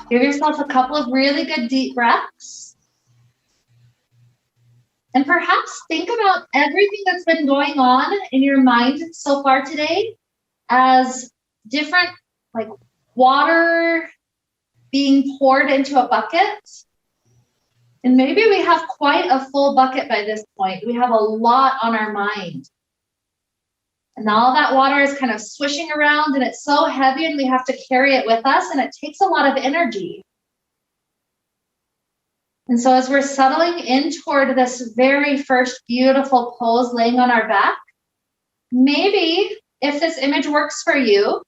Give yourself a couple of really good deep breaths. And perhaps think about everything that's been going on in your mind so far today as different, like water being poured into a bucket. And maybe we have quite a full bucket by this point. We have a lot on our mind. And all that water is kind of swishing around and it's so heavy and we have to carry it with us and it takes a lot of energy. And so as we're settling in toward this very first beautiful pose, laying on our back, maybe if this image works for you,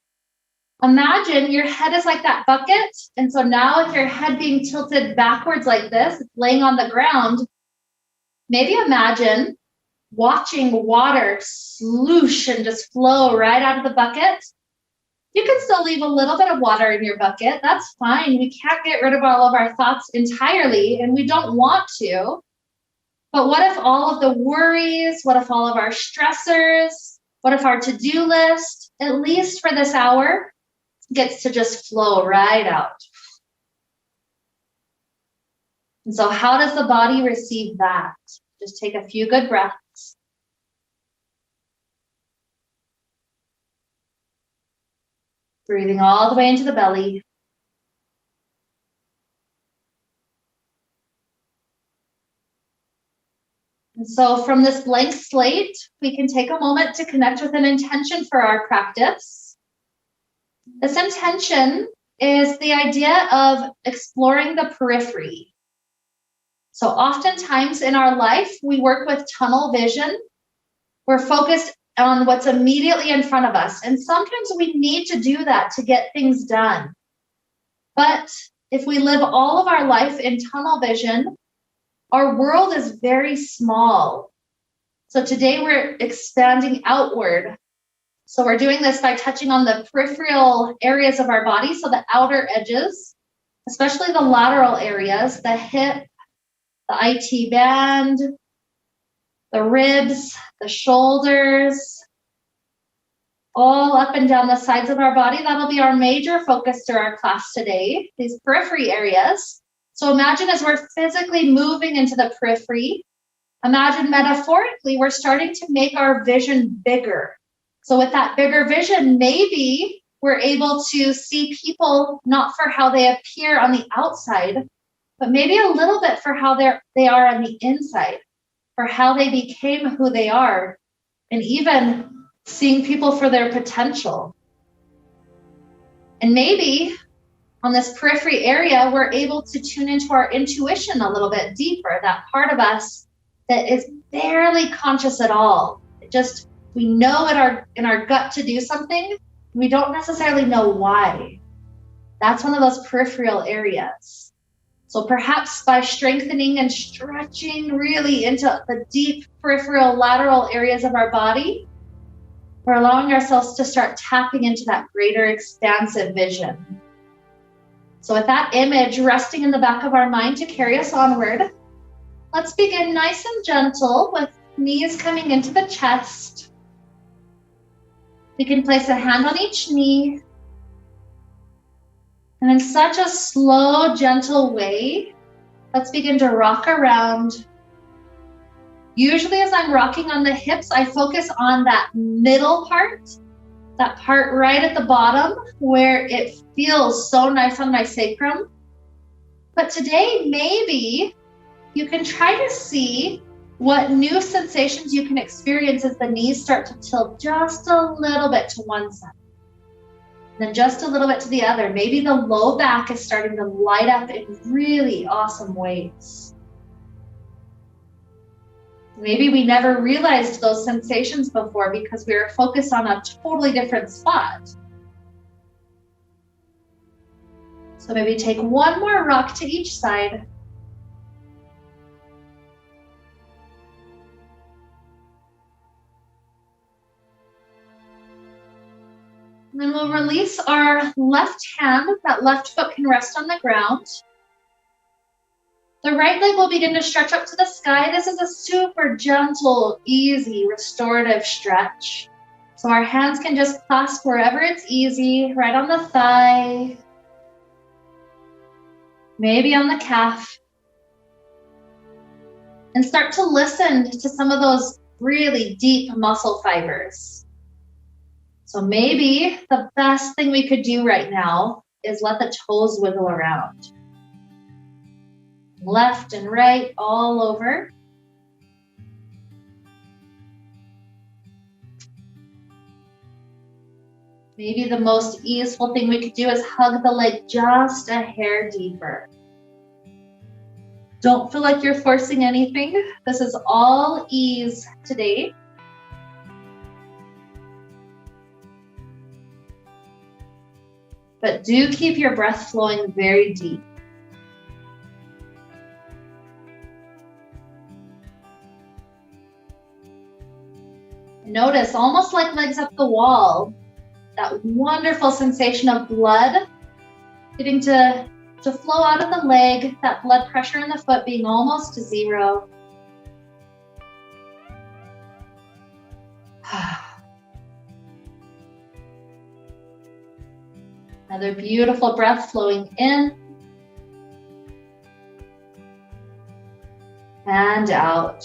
imagine your head is like that bucket. And so now with your head being tilted backwards like this, laying on the ground, maybe imagine watching water sloosh and just flow right out of the bucket. You can still leave a little bit of water in your bucket. That's fine. We can't get rid of all of our thoughts entirely, and we don't want to. But what if all of the worries, what if all of our stressors, what if our to-do list, at least for this hour, gets to just flow right out? And so how does the body receive that? Just take a few good breaths. Breathing all the way into the belly. And so from this blank slate, we can take a moment to connect with an intention for our practice. This intention is the idea of exploring the periphery. So oftentimes in our life, we work with tunnel vision. We're focused on what's immediately in front of us. And sometimes we need to do that to get things done. But if we live all of our life in tunnel vision, our world is very small. So today we're expanding outward. So we're doing this by touching on the peripheral areas of our body. So the outer edges, especially the lateral areas, the hip, the IT band, the ribs, the shoulders, all up and down the sides of our body. That'll be our major focus to our class today, these periphery areas. So imagine as we're physically moving into the periphery, imagine metaphorically, we're starting to make our vision bigger. So with that bigger vision, maybe we're able to see people not for how they appear on the outside, but maybe a little bit for how they are on the inside, for how they became who they are, and even seeing people for their potential. And maybe on this periphery area, we're able to tune into our intuition a little bit deeper, that part of us that is barely conscious at all. We know in our gut to do something, we don't necessarily know why. That's one of those peripheral areas. So perhaps by strengthening and stretching really into the deep peripheral lateral areas of our body, we're allowing ourselves to start tapping into that greater expansive vision. So with that image resting in the back of our mind to carry us onward, let's begin nice and gentle with knees coming into the chest. We can place a hand on each knee. And in such a slow, gentle way, let's begin to rock around. Usually as I'm rocking on the hips, I focus on that middle part, that part right at the bottom where it feels so nice on my sacrum. But today, maybe you can try to see what new sensations you can experience as the knees start to tilt just a little bit to one side. Then just a little bit to the other. Maybe the low back is starting to light up in really awesome ways. Maybe we never realized those sensations before because we were focused on a totally different spot. So maybe take one more rock to each side. And then we'll release our left hand. That left foot can rest on the ground. The right leg will begin to stretch up to the sky. This is a super gentle, easy, restorative stretch. So our hands can just clasp wherever it's easy, right on the thigh. maybe on the calf. And start to listen to some of those really deep muscle fibers. So maybe the best thing we could do right now is let the toes wiggle around. Left and right, all over. Maybe the most easeful thing we could do is hug the leg just a hair deeper. Don't feel like you're forcing anything. This is all ease today. But do keep your breath flowing very deep. Notice, almost like legs up the wall, that wonderful sensation of blood getting to flow out of the leg, that blood pressure in the foot being almost to zero. Another beautiful breath flowing in and out.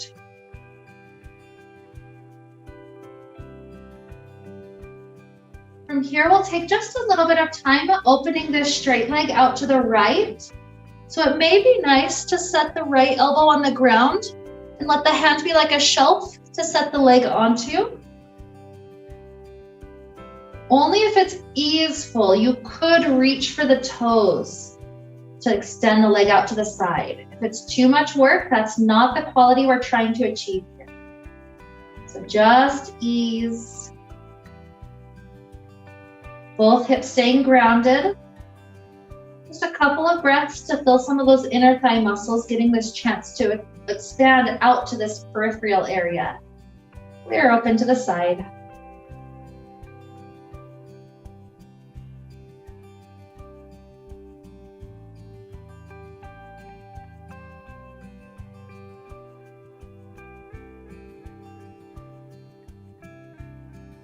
From here, we'll take just a little bit of time opening this straight leg out to the right. So it may be nice to set the right elbow on the ground and let the hand be like a shelf to set the leg onto. Only if it's easeful, you could reach for the toes to extend the leg out to the side. If it's too much work, that's not the quality we're trying to achieve here. So just ease. Both hips staying grounded. Just a couple of breaths to fill some of those inner thigh muscles, getting this chance to expand out to this peripheral area. Clear open to the side.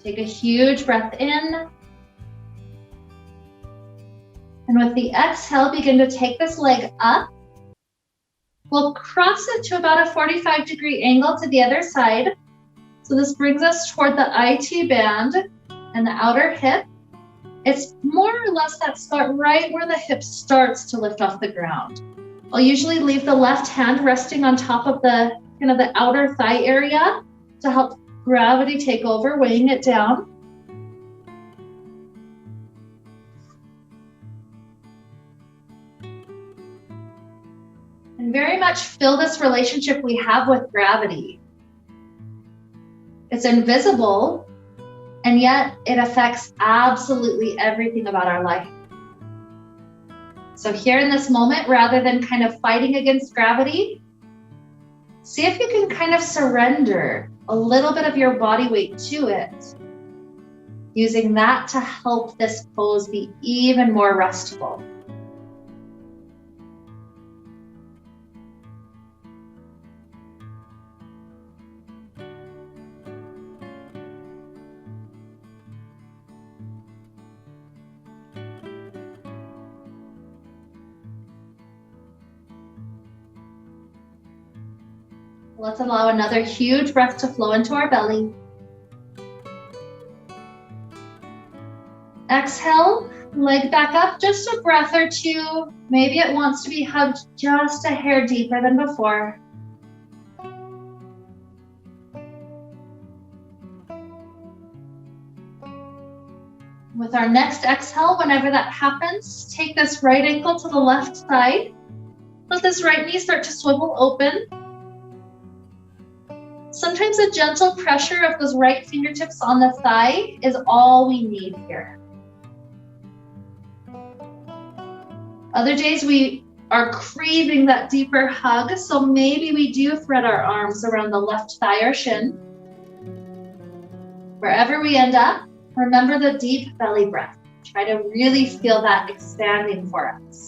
Take a huge breath in. And with the exhale, begin to take this leg up. We'll cross it to about a 45-degree angle to the other side. So this brings us toward the IT band and the outer hip. It's more or less that spot right where the hip starts to lift off the ground. I'll usually leave the left hand resting on top of the the outer thigh area to help gravity take over, weighing it down. And very much feel this relationship we have with gravity. It's invisible, and yet it affects absolutely everything about our life. So here in this moment, rather than fighting against gravity, see if you can surrender a little bit of your body weight to it, using that to help this pose be even more restful. Let's allow another huge breath to flow into our belly. Exhale, leg back up just a breath or two. Maybe it wants to be hugged just a hair deeper than before. With our next exhale, whenever that happens, take this right ankle to the left side. Let this right knee start to swivel open. Sometimes a gentle pressure of those right fingertips on the thigh is all we need here. Other days we are craving that deeper hug, so maybe we do thread our arms around the left thigh or shin. Wherever we end up, remember the deep belly breath. Try to really feel that expanding for us.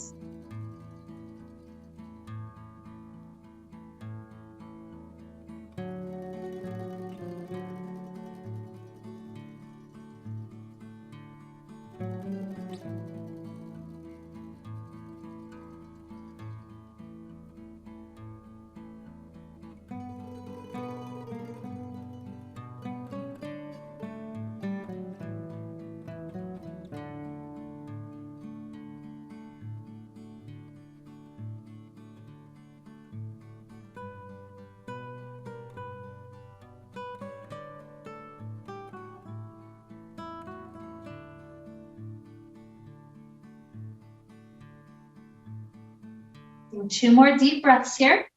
And 2 more deep breaths here.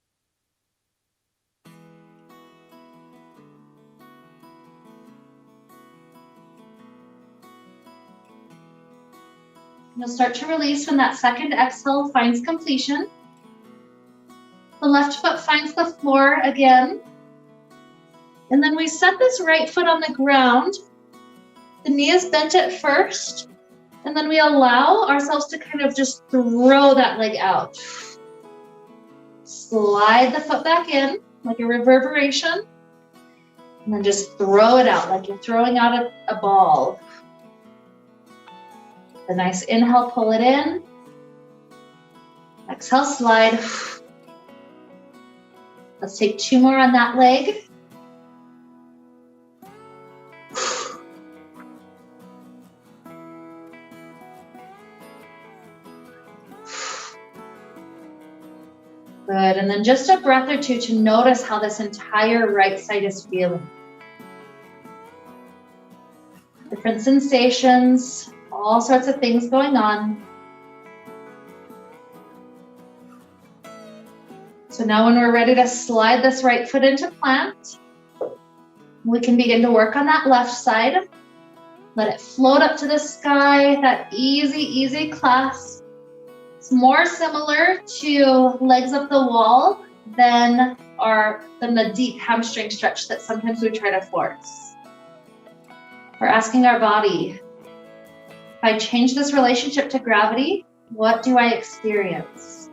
You'll start to release when that second exhale finds completion. The left foot finds the floor again. And then we set this right foot on the ground. The knee is bent at first. And then we allow ourselves to kind of just throw that leg out. Slide the foot back in like a reverberation. And then just throw it out like you're throwing out a ball. A nice inhale, pull it in. Exhale, slide. Let's take 2 more on that leg. Good, and then just a breath or 2 to notice how this entire right side is feeling. Different sensations, all sorts of things going on. So now when we're ready to slide this right foot into plant, we can begin to work on that left side. Let it float up to the sky, that easy, easy clasp. It's more similar to legs up the wall than the deep hamstring stretch that sometimes we try to force. We're asking our body, if I change this relationship to gravity, what do I experience?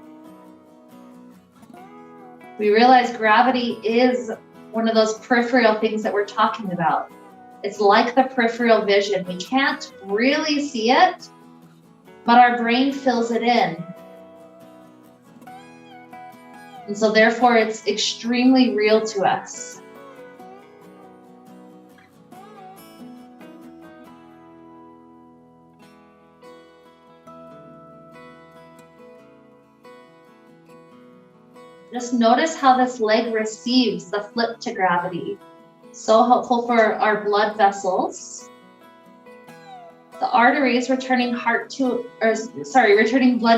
We realize gravity is one of those peripheral things that we're talking about. It's like the peripheral vision. We can't really see it, but our brain fills it in. And so therefore it's extremely real to us. Just notice how this leg receives the flip to gravity. So helpful for our blood vessels. The arteries returning blood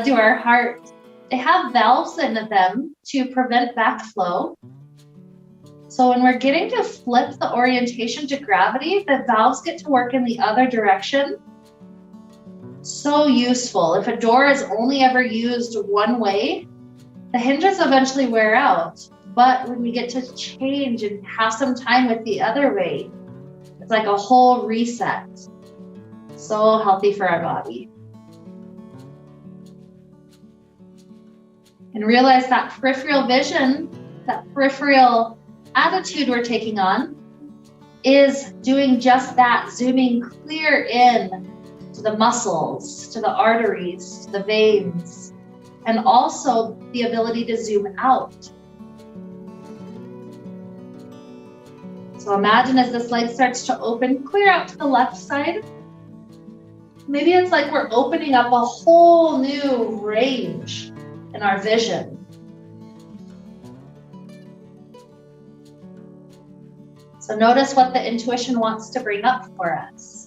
to our heart. They have valves in them to prevent backflow. So when we're getting to flip the orientation to gravity, the valves get to work in the other direction. So useful. If a door is only ever used one way, the hinges eventually wear out. But when we get to change and have some time with the other way, it's like a whole reset. So healthy for our body. And realize that peripheral vision, that peripheral attitude we're taking on is doing just that, zooming clear in to the muscles, to the arteries, to the veins, and also the ability to zoom out. So imagine as this leg starts to open, clear out to the left side. Maybe it's like we're opening up a whole new range in our vision. So notice what the intuition wants to bring up for us.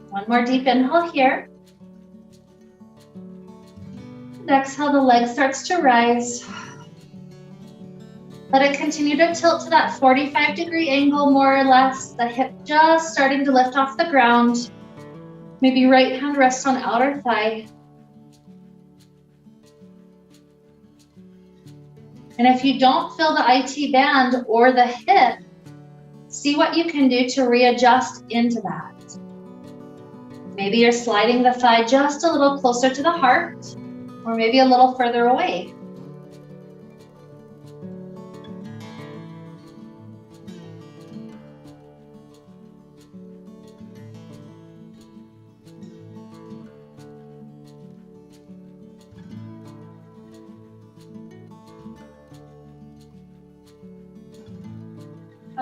One more deep inhale here. And exhale, the leg starts to rise. Let it continue to tilt to that 45-degree angle, more or less. The hip just starting to lift off the ground. Maybe right hand rests on outer thigh. And if you don't feel the IT band or the hip, see what you can do to readjust into that. Maybe you're sliding the thigh just a little closer to the heart, or maybe a little further away.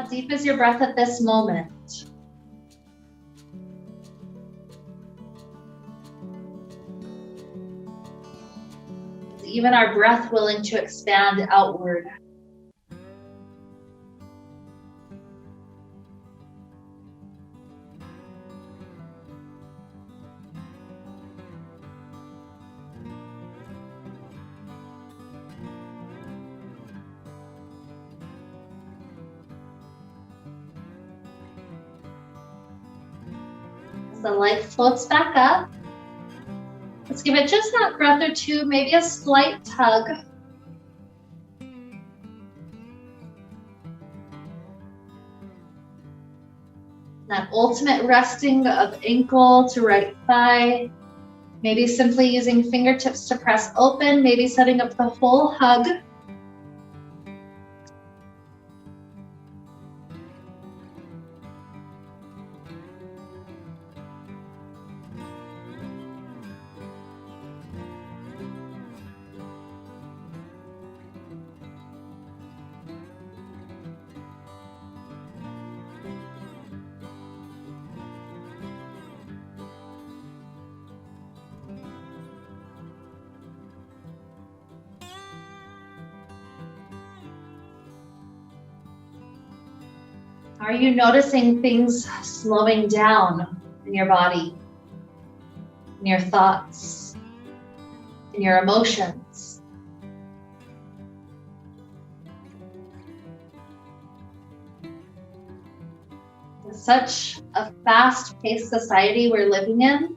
How deep is your breath at this moment? Is even our breath willing to expand outward? The light floats back up. Let's give it just that breath or two, maybe a slight tug. That ultimate resting of ankle to right thigh. Maybe simply using fingertips to press open, maybe setting up the whole hug. Are you noticing things slowing down in your body, in your thoughts, in your emotions? With such a fast-paced society we're living in,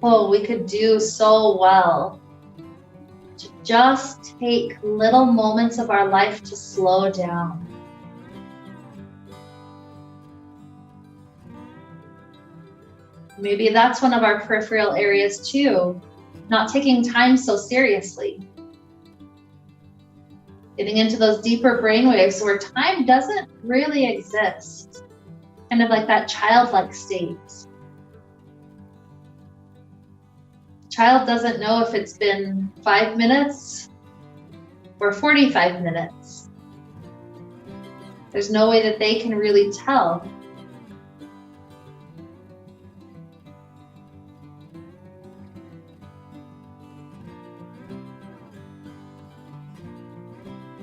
we could do so well to just take little moments of our life to slow down. Maybe that's one of our peripheral areas too, not taking time so seriously. Getting into those deeper brainwaves where time doesn't really exist. Kind of like that childlike state. The child doesn't know if it's been 5 minutes or 45 minutes. There's no way that they can really tell.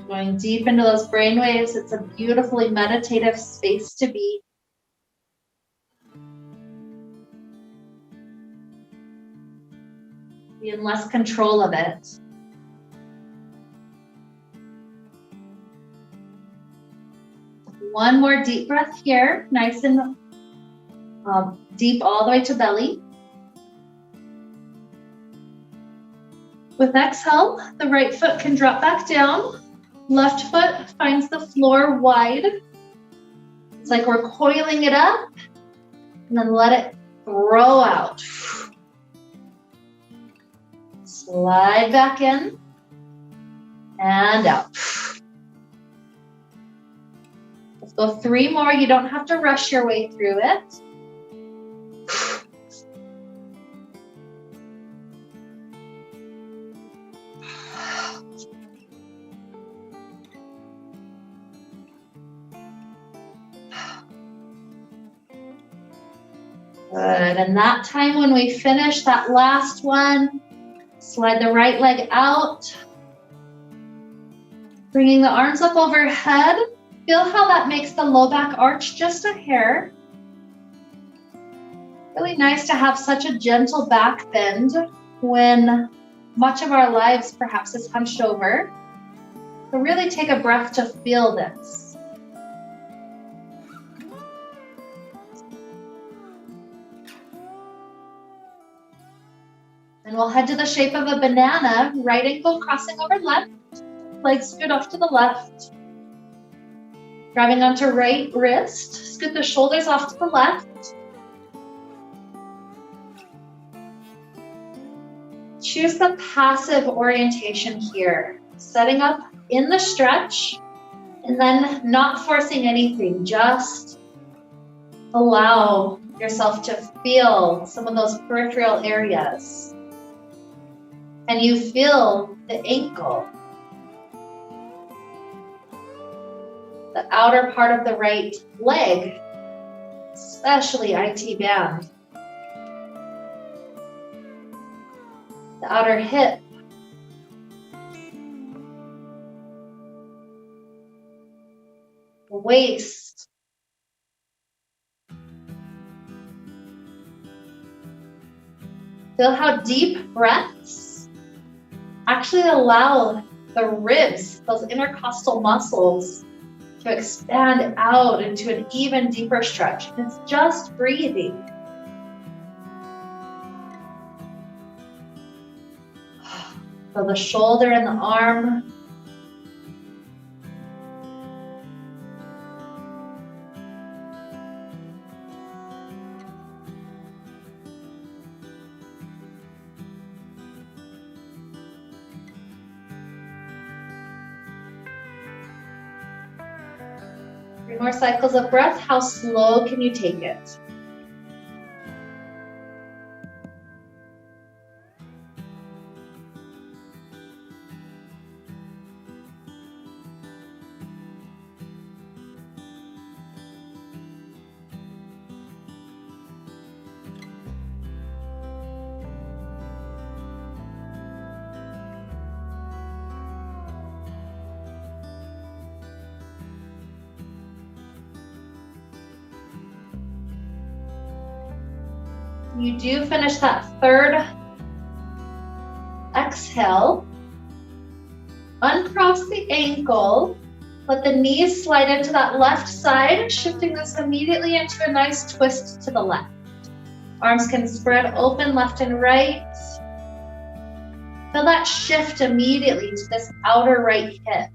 Going deep into those brain waves, it's a beautifully meditative space to be. Be in less control of it. One more deep breath here, nice and deep all the way to belly. With exhale, the right foot can drop back down. Left foot finds the floor wide. It's like we're coiling it up and then let it throw out. Slide back in and out. Let's go 3 more. You don't have to rush your way through it. Good, and that time when we finish that last one, slide the right leg out, bringing the arms up overhead. Feel how that makes the low back arch just a hair. Really nice to have such a gentle back bend when much of our lives perhaps is hunched over. So really take a breath to feel this. And we'll head to the shape of a banana, right ankle crossing over left, legs scoot off to the left. Grabbing onto right wrist, scoot the shoulders off to the left. Choose the passive orientation here, setting up in the stretch and then not forcing anything, just allow yourself to feel some of those peripheral areas. And you feel the ankle. the outer part of the right leg, especially IT band. The outer hip. The waist. Feel how deep breaths actually allow the ribs, those intercostal muscles, to expand out into an even deeper stretch. It's just breathing. Feel the shoulder and the arm. Three more cycles of breath. How slow can you take it? You do finish that third exhale. Uncross the ankle. Let the knees slide into that left side, shifting this immediately into a nice twist to the left. Arms can spread open left and right. Feel that shift immediately to this outer right hip.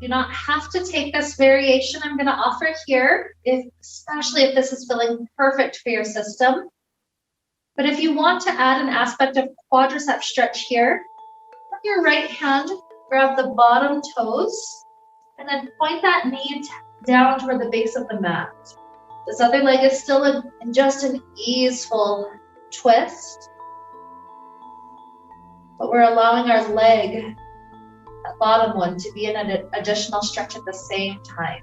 Do not have to take this variation I'm going to offer here, especially if this is feeling perfect for your system. But if you want to add an aspect of quadricep stretch here, put your right hand, grab the bottom toes, and then point that knee down toward the base of the mat. This other leg is still in just an easeful twist, but we're allowing our leg, that bottom one, to be in an additional stretch at the same time.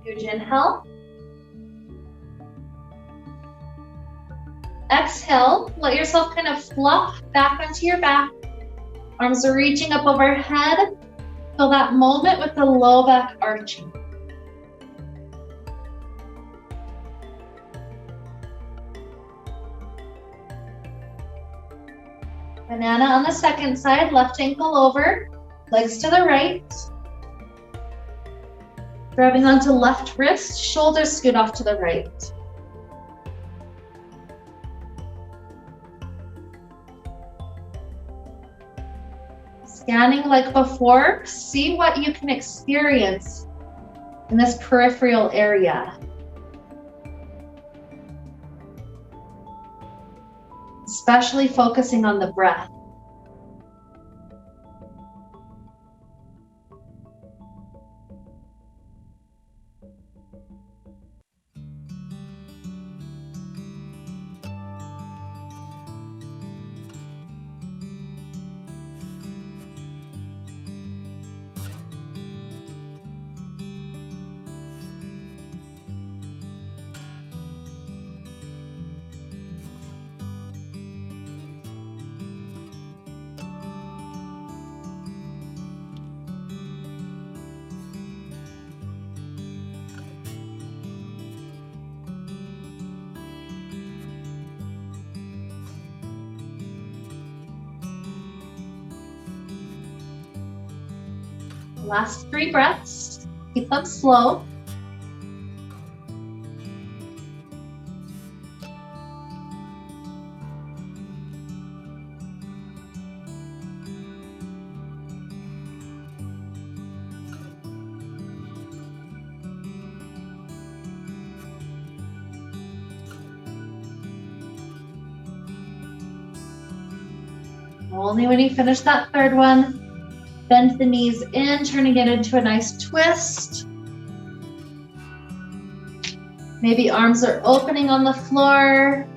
Huge inhale. Exhale, let yourself kind of flop back onto your back. Arms are reaching up overhead. Feel that moment with the low back arching. Banana on the second side, left ankle over, legs to the right. Grabbing onto left wrist, shoulders scoot off to the right. Scanning like before, see what you can experience in this peripheral area. Especially focusing on the breath. Last 3 breaths, keep them slow. Only when you finish that third one, bend the knees in, turning it into a nice twist. Maybe arms are opening on the floor.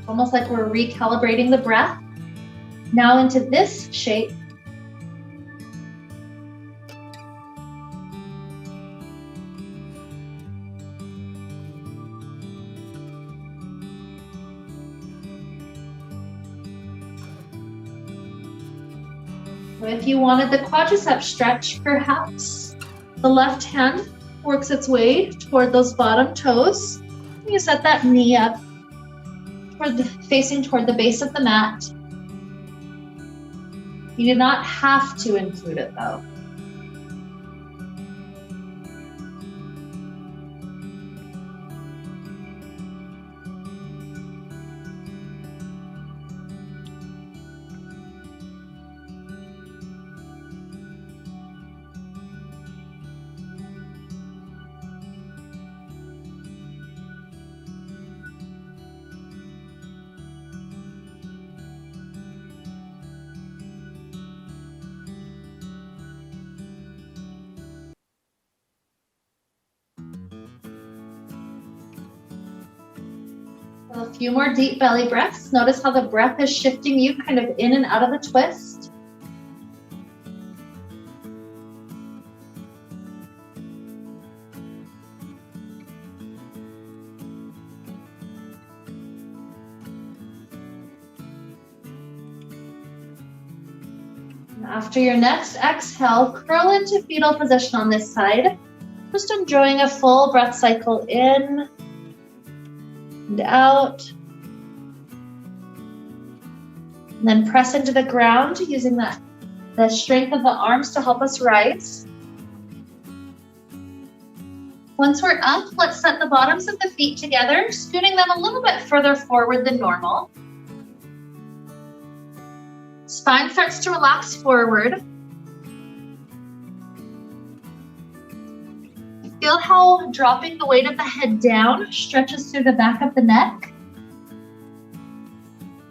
Almost like we're recalibrating the breath. Now into this shape. If you wanted the quadricep stretch, perhaps the left hand works its way toward those bottom toes. You set that knee up, facing toward the base of the mat. You do not have to include it though. A few more deep belly breaths. Notice how the breath is shifting you kind of in and out of the twist. After your next exhale, curl into fetal position on this side. Just enjoying a full breath cycle in and out. And then press into the ground using the strength of the arms to help us rise. Once we're up, let's set the bottoms of the feet together, scooting them a little bit further forward than normal. Spine starts to relax forward. Feel how dropping the weight of the head down stretches through the back of the neck.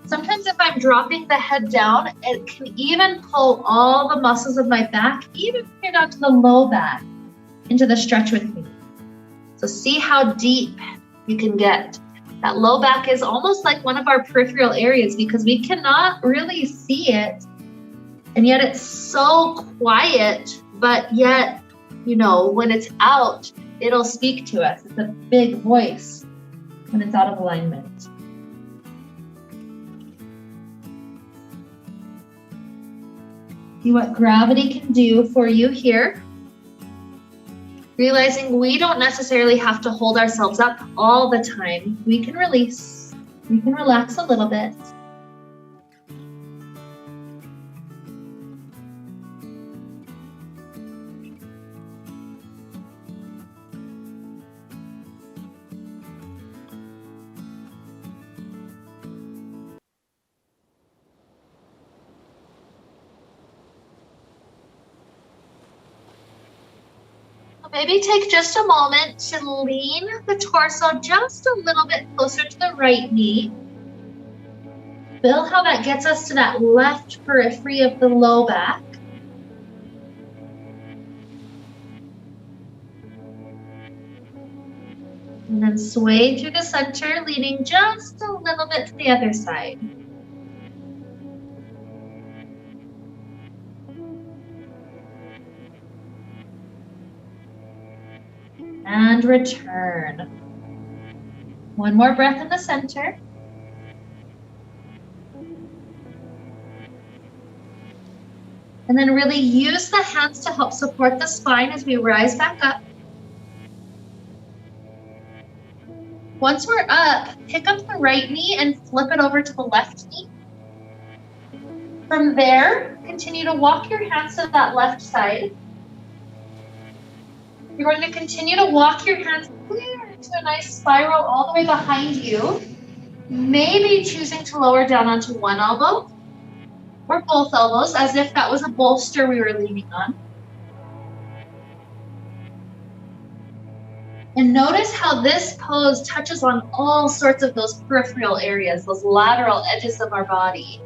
Sometimes if I'm dropping the head down, it can even pull all the muscles of my back, even clear down to the low back, into the stretch with me. So see how deep you can get. That low back is almost like one of our peripheral areas because we cannot really see it. And yet it's so quiet, but yet, you know, when it's out, it'll speak to us. It's a big voice when it's out of alignment. See what gravity can do for you here. Realizing we don't necessarily have to hold ourselves up all the time. We can release, we can relax a little bit. Maybe take just a moment to lean the torso just a little bit closer to the right knee. Feel how that gets us to that left periphery of the low back. And then sway through the center, leaning just a little bit to the other side. And return. One more breath in the center. And then really use the hands to help support the spine as we rise back up. Once we're up, pick up the right knee and flip it over to the left knee. From there, continue to walk your hands to that left side. You're going to continue to walk your hands clear into a nice spiral all the way behind you. Maybe choosing to lower down onto one elbow or both elbows, as if that was a bolster we were leaning on. And notice how this pose touches on all sorts of those peripheral areas, those lateral edges of our body.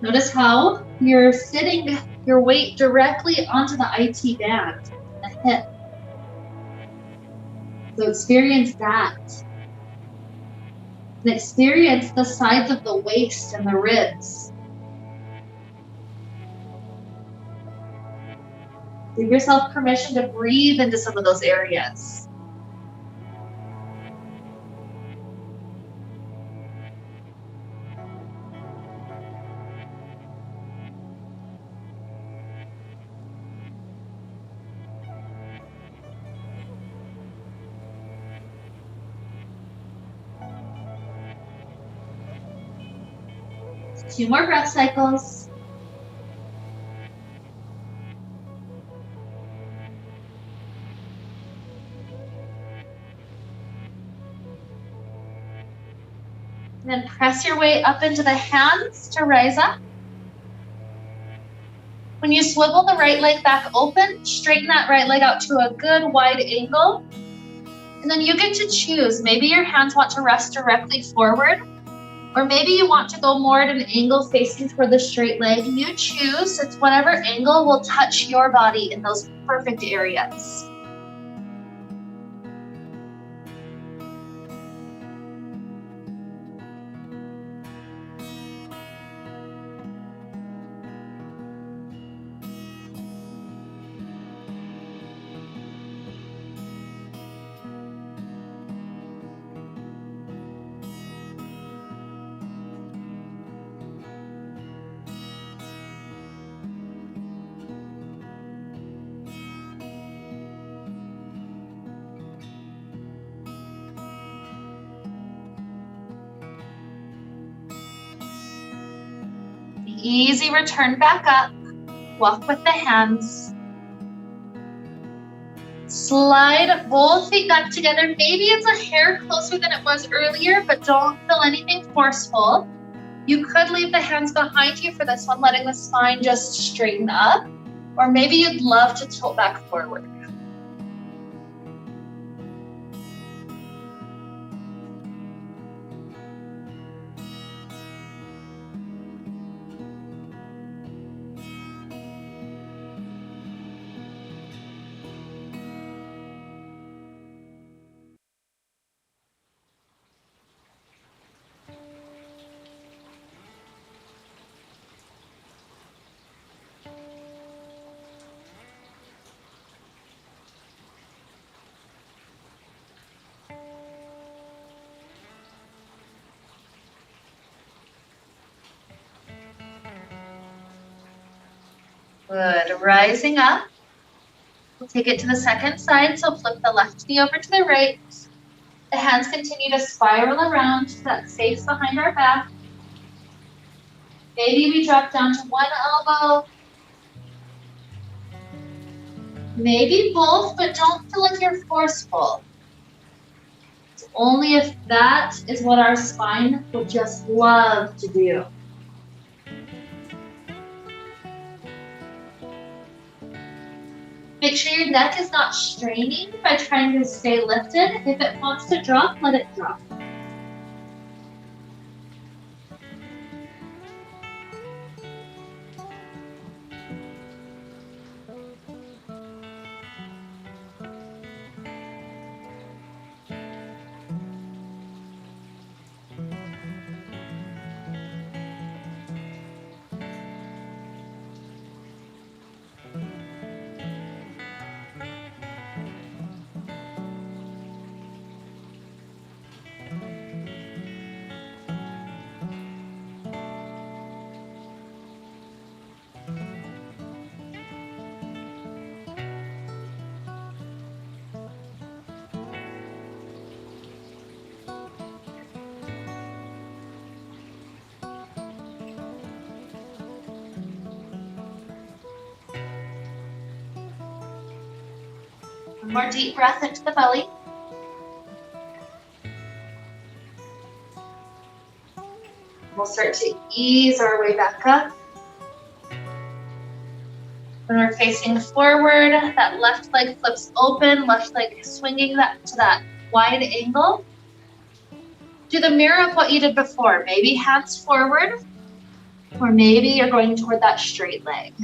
Notice how you're sitting your weight directly onto the IT band, the hip. So experience that. And experience the sides of the waist and the ribs. Give yourself permission to breathe into some of those areas. Two more breath cycles. And then press your way up into the hands to rise up. When you swivel the right leg back open, straighten that right leg out to a good wide angle. And then you get to choose. Maybe your hands want to rest directly forward, or maybe you want to go more at an angle facing toward the straight leg. You choose. It's whatever angle will touch your body in those perfect areas. Easy return back up. Walk with the hands. Slide both feet back together. Maybe it's a hair closer than it was earlier, but don't feel anything forceful. You could leave the hands behind you for this one, letting the spine just straighten up. Or maybe you'd love to tilt back forward. Good. Rising up. We'll take it to the second side, so flip the left knee over to the right. The hands continue to spiral around to that space behind our back. Maybe we drop down to one elbow. Maybe both, but don't feel like you're forceful. It's only if that is what our spine would just love to do. Make sure your neck is not straining by trying to stay lifted. If it wants to drop, let it drop. One more deep breath into the belly. We'll start to ease our way back up. we're facing forward, that left leg flips open, left leg swinging that to that wide angle. Do the mirror of what you did before. Maybe hands forward, or maybe you're going toward that straight leg.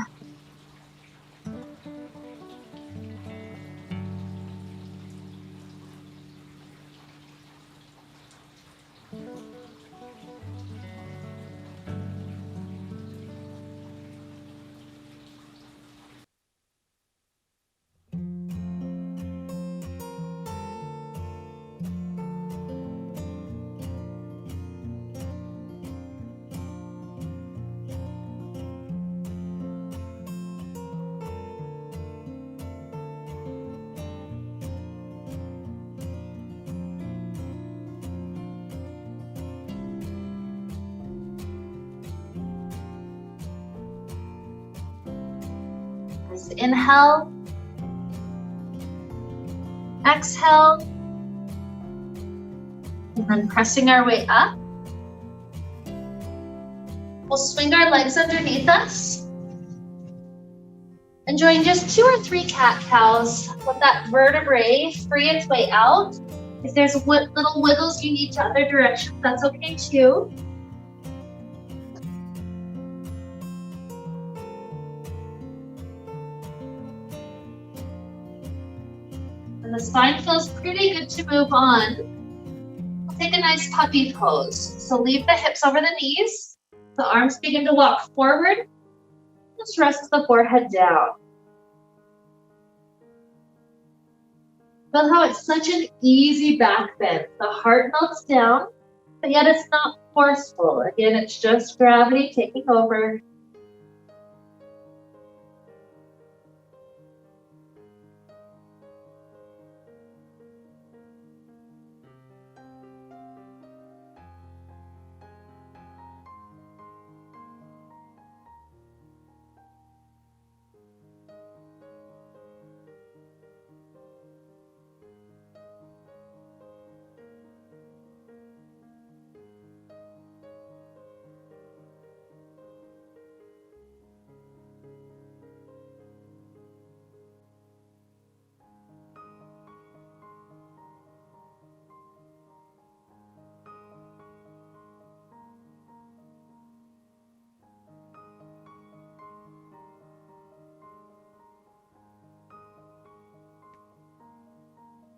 Inhale, exhale, and then pressing our way up. We'll swing our legs underneath us. Enjoying just 2 or 3 cat-cows. Let that vertebrae free its way out. If there's little wiggles you need to other directions, that's okay too. And the spine feels pretty good to move on. We'll take a nice puppy pose. So leave the hips over the knees. The arms begin to walk forward. Just rest the forehead down. Feel how it's such an easy back bend. The heart melts down, but yet it's not forceful. Again, it's just gravity taking over.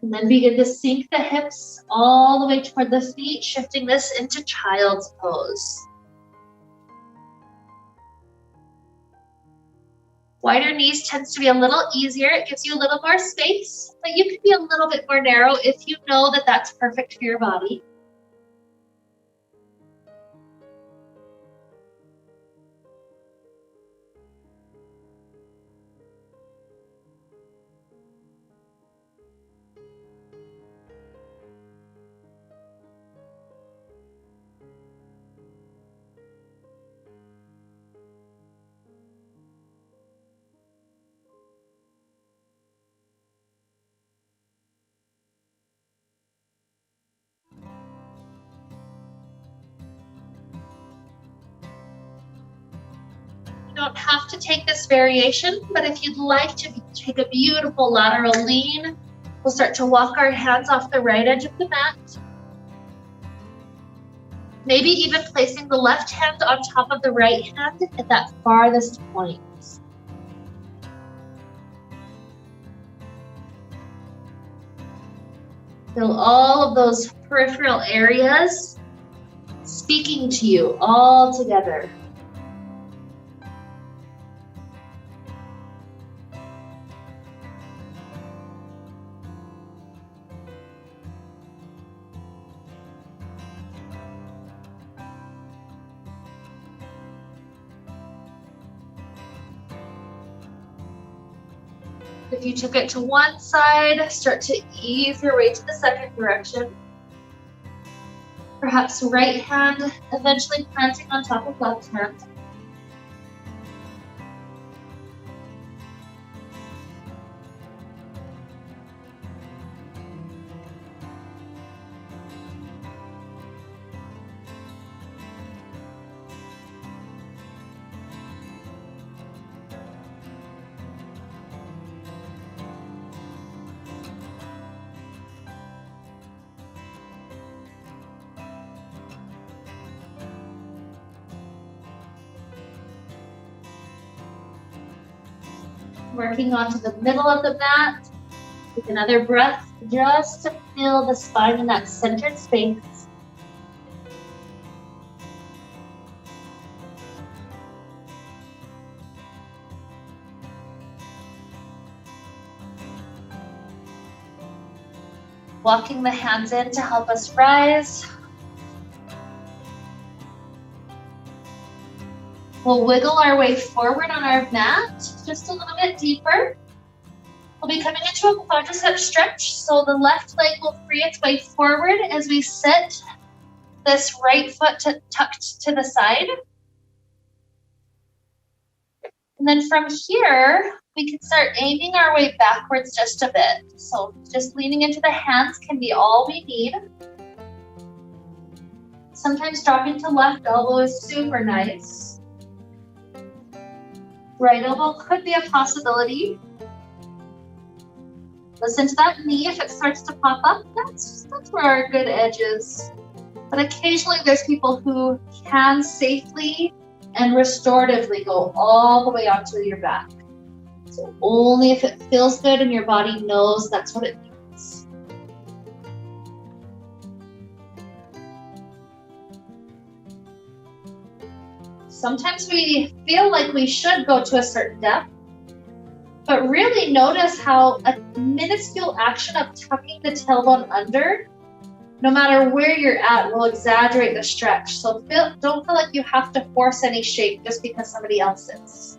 And then begin to sink the hips all the way toward the feet, shifting this into child's pose. Wider knees tends to be a little easier. It gives you a little more space, but you can be a little bit more narrow if you know that that's perfect for your body. You don't have to take this variation, but if you'd like to take a beautiful lateral lean, we'll start to walk our hands off the right edge of the mat. Maybe even placing the left hand on top of the right hand at that farthest point. Feel all of those peripheral areas speaking to you all together. If you took it to one side, start to ease your way to the second direction. Perhaps right hand eventually planting on top of left hand. Working onto the middle of the mat. Take another breath just to feel the spine in that centered space. Walking the hands in to help us rise. We'll wiggle our way forward on our mat, just a little bit deeper. We'll be coming into a quadricep stretch, so the left leg will free its way forward as we sit this right foot tucked to the side. And then from here, we can start aiming our way backwards just a bit. So just leaning into the hands can be all we need. Sometimes dropping to left elbow is super nice. Right elbow could be a possibility. Listen to that knee if it starts to pop up. That's where our good edge is. But occasionally there's people who can safely and restoratively go all the way onto your back. So only if it feels good and your body knows that's what it needs. Sometimes we feel like we should go to a certain depth, but really notice how a minuscule action of tucking the tailbone under, no matter where you're at, will exaggerate the stretch. So don't feel like you have to force any shape just because somebody else is.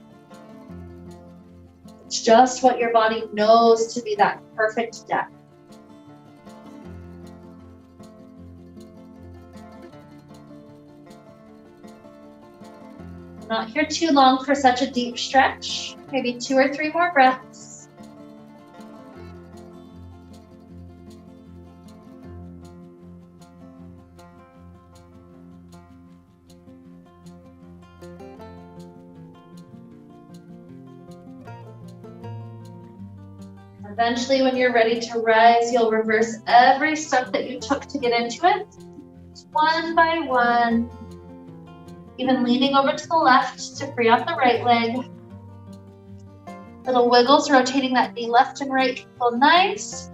It's just what your body knows to be that perfect depth. Not here too long for such a deep stretch. Maybe 2 or 3 more breaths. Eventually, when you're ready to rise, you'll reverse every step that you took to get into it, one by one. Even leaning over to the left to free up the right leg. Little wiggles, rotating that knee left and right, feel nice.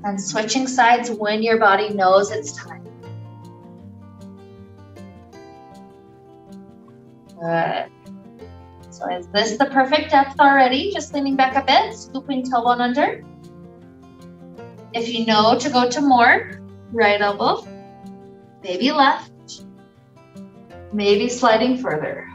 And switching sides when your body knows it's time. Good. So is this the perfect depth already? Just leaning back a bit, scooping tailbone under. If you know to go to more, right elbow, maybe left, maybe sliding further.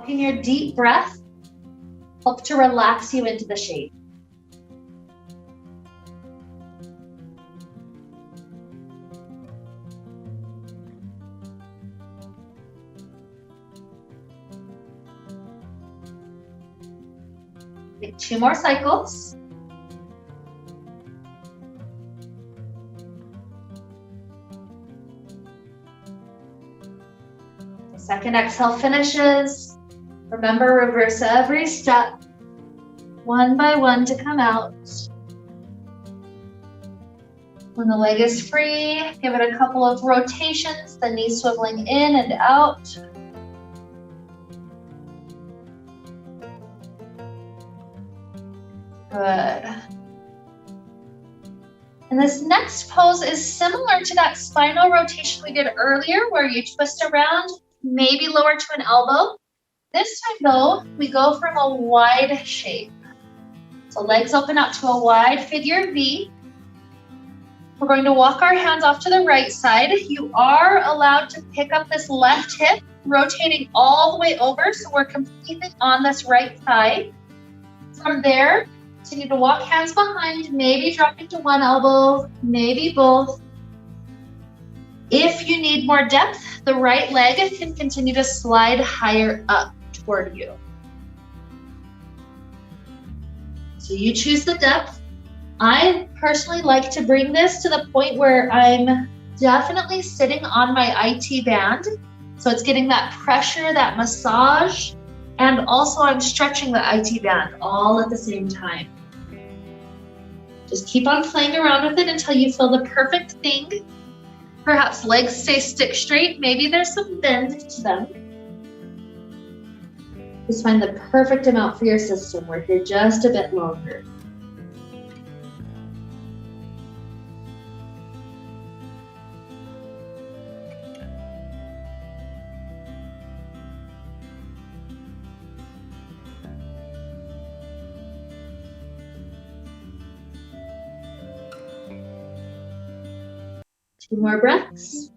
Taking your deep breath, help to relax you into the shape. Take 2 more cycles. The second exhale finishes. Remember, reverse every step, one by one to come out. When the leg is free, give it a couple of rotations, the knee swiveling in and out. Good. And this next pose is similar to that spinal rotation we did earlier, where you twist around, maybe lower to an elbow. This time though, we go from a wide shape. So legs open out to a wide figure V. We're going to walk our hands off to the right side. You are allowed to pick up this left hip, rotating all the way over, so we're completely on this right thigh. From there, continue to walk hands behind, maybe dropping to one elbow, maybe both. If you need more depth, the right leg can continue to slide higher up toward you. So you choose the depth. I personally like to bring this to the point where I'm definitely sitting on my IT band. So it's getting that pressure, that massage, and also I'm stretching the IT band all at the same time. Just keep on playing around with it until you feel the perfect thing. Perhaps legs stay stick straight. Maybe there's some bend to them. Just find the perfect amount for your system. Work here just a bit longer. Two more breaths.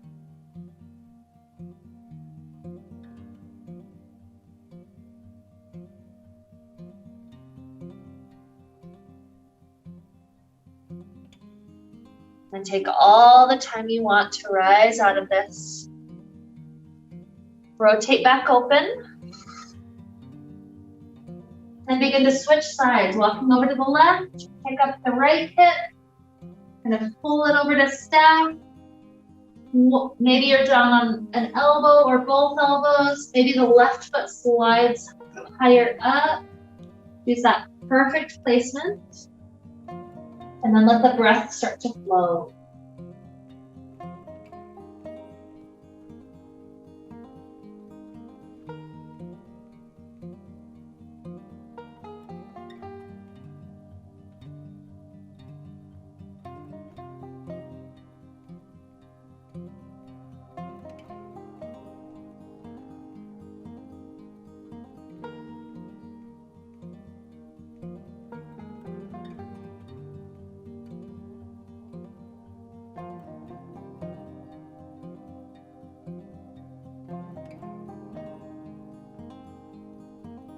And take all the time you want to rise out of this. Rotate back open. And begin to switch sides, walking over to the left, pick up the right hip, kind of pull it over to stack. Maybe you're down on an elbow or both elbows. Maybe the left foot slides higher up. Use that perfect placement. And then let the breath start to flow.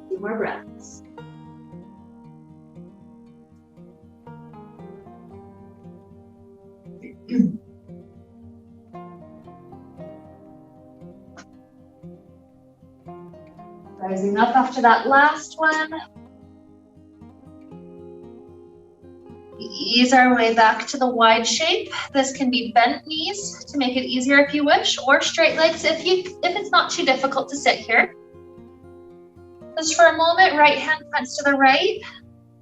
Few more breaths. Rising up after that last one. Ease our way back to the wide shape. This can be bent knees to make it easier if you wish, or straight legs if it's not too difficult to sit here. Just for a moment, right hand points to the right,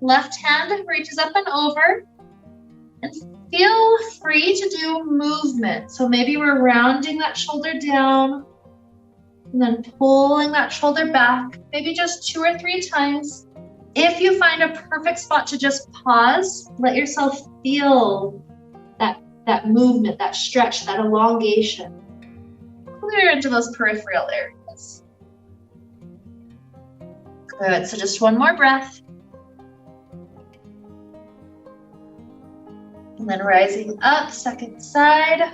left hand reaches up and over, and feel free to do movement. So maybe we're rounding that shoulder down, and then pulling that shoulder back, maybe just 2 or 3 times. If you find a perfect spot to just pause, let yourself feel that movement, that stretch, that elongation. Clear into those peripheral areas. Good, so just one more breath. And then rising up, second side.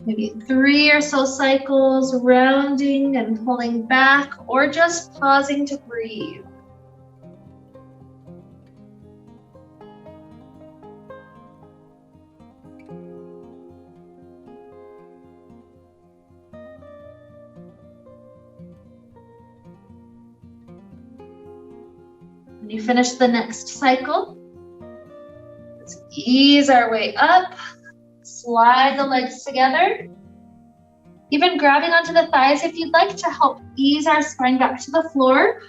Maybe 3 or so cycles, rounding and pulling back, or just pausing to breathe. When you finish the next cycle, let's ease our way up, slide the legs together, even grabbing onto the thighs if you'd like to help ease our spine back to the floor.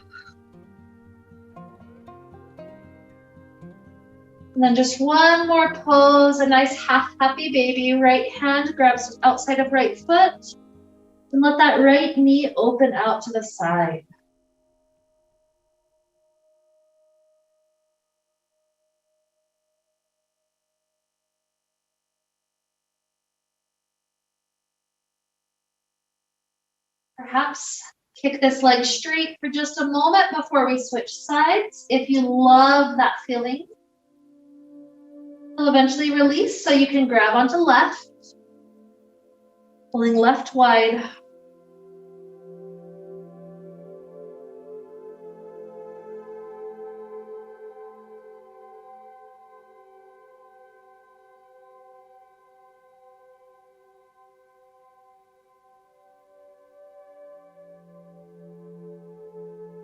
And then just one more pose, a nice half happy baby. Right hand grabs outside of right foot, and let that right knee open out to the side. Perhaps kick this leg straight for just a moment before we switch sides. If you love that feeling, you'll eventually release so you can grab onto left, pulling left wide.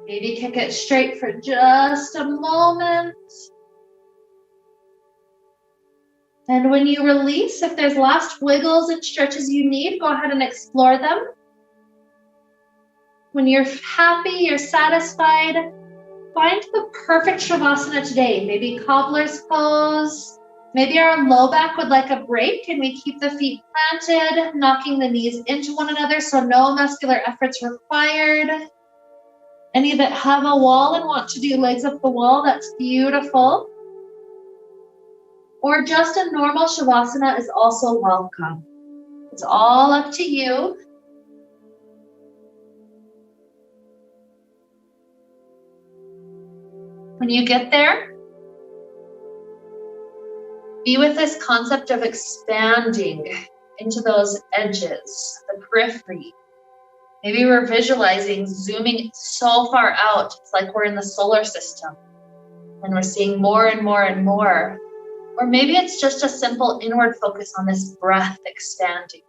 Maybe kick it straight for just a moment. And when you release, if there's last wiggles and stretches you need, go ahead and explore them. When you're happy, you're satisfied, find the perfect Shavasana today. Maybe cobbler's pose. Maybe our low back would like a break and we keep the feet planted, knocking the knees into one another so no muscular efforts required. Any that have a wall and want to do legs up the wall, that's beautiful. Or just a normal Shavasana is also welcome. It's all up to you. When you get there, be with this concept of expanding into those edges, the periphery. Maybe we're visualizing zooming so far out, it's like we're in the solar system and we're seeing more and more and more. Or maybe it's just a simple inward focus on this breath expanding.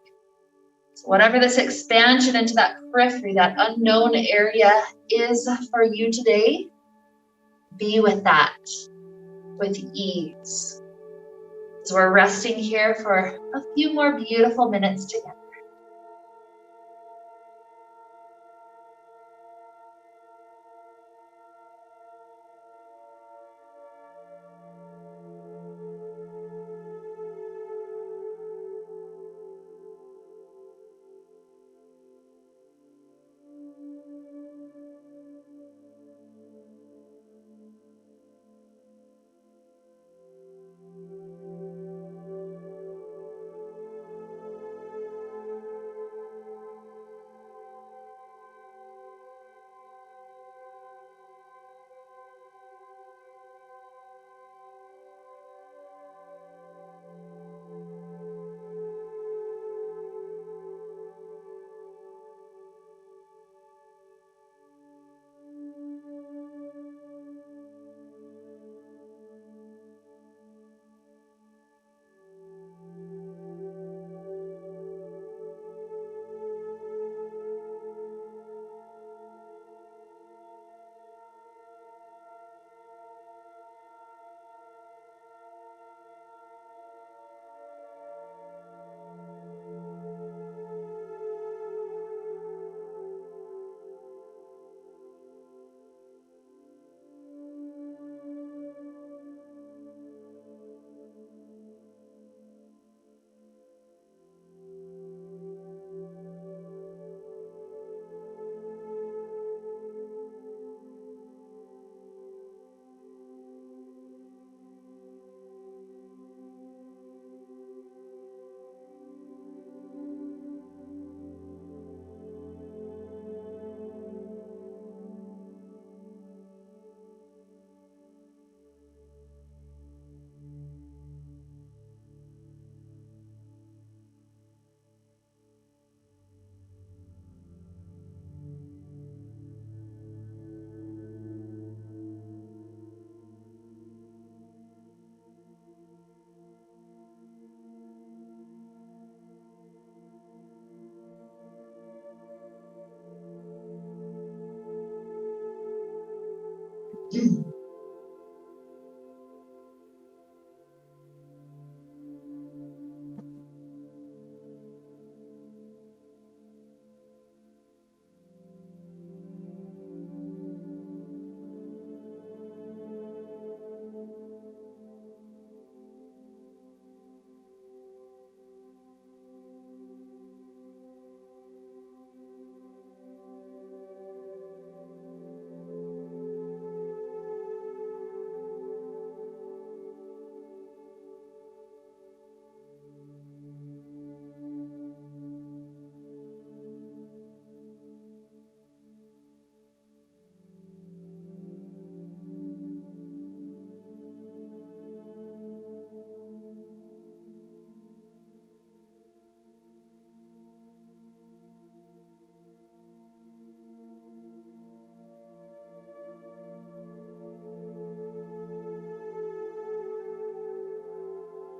So whatever this expansion into that periphery, that unknown area is for you today, be with that with ease. So we're resting here for a few more beautiful minutes together.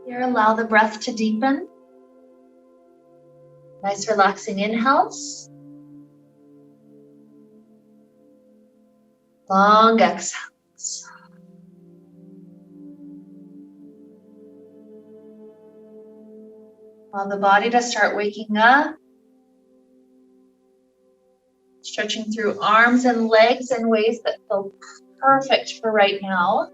Here, allow the breath to deepen. Nice relaxing inhales. Long exhales. Allow the body to start waking up. Stretching through arms and legs in ways that feel perfect for right now.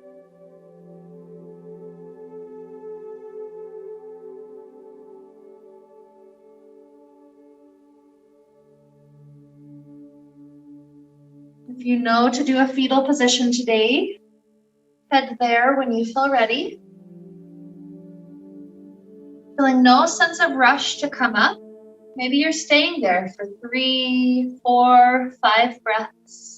If you know to do a fetal position today, head there when you feel ready. Feeling no sense of rush to come up. Maybe you're staying there for 3, 4, 5 breaths.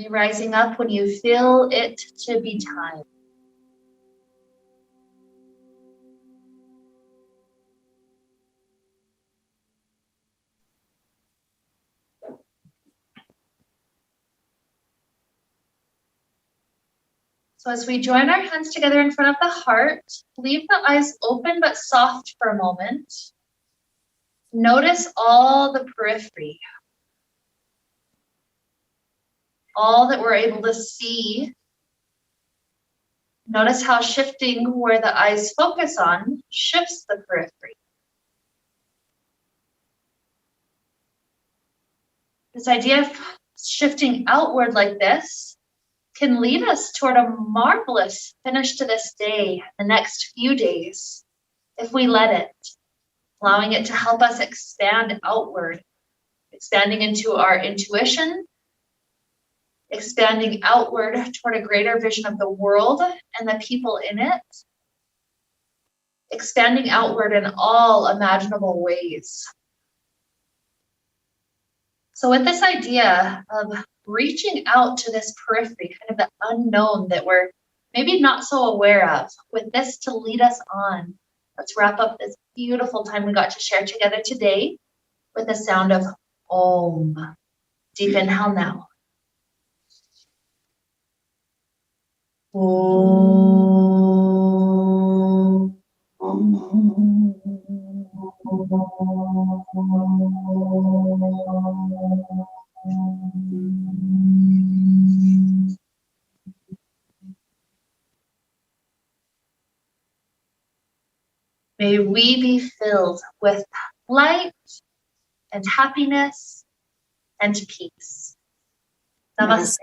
Rising up when you feel it to be time. So as we join our hands together in front of the heart, leave the eyes open but soft for a moment. Notice all the periphery. All that we're able to see. Notice how shifting where the eyes focus on shifts the periphery. This idea of shifting outward like this can lead us toward a marvelous finish to this day, the next few days, if we let it, allowing it to help us expand outward, expanding into our intuition, expanding outward toward a greater vision of the world and the people in it, expanding outward in all imaginable ways. So with this idea of reaching out to this periphery, kind of the unknown that we're maybe not so aware of, with this to lead us on, let's wrap up this beautiful time we got to share together today with the sound of Om. Deep inhale now. Om. May we be filled with light and happiness and peace. Namaste.